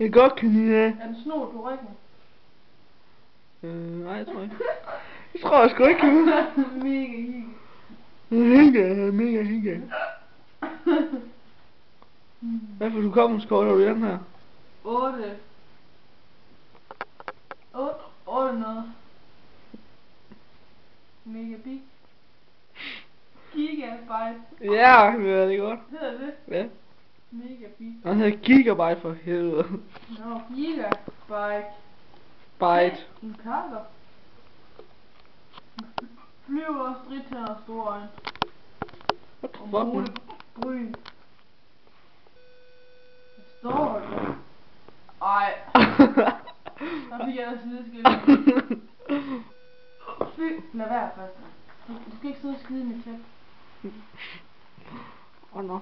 Jeg godt kan lide det. Er den snor på ryggen? Nej, jeg tror ikke. Jeg tror jeg sgu ikke. Mega hygge. Hvad for du kommer har du den her? 8 noget. Megabit. Gigabyte. Ja, det er godt. Hedder det? Ja. Megabit. Han hedder gigabyte for helvede. Nå, gigabyte. Byte. En kakker. Flyver, stridtænder og store øjne. What the Og fuck, man? bryn. Hvad står der? Ej. Der fik jeg da slidskæld. Fy, lad være først. Du skal ikke sidde og skide i mit tæt. Åh, nå.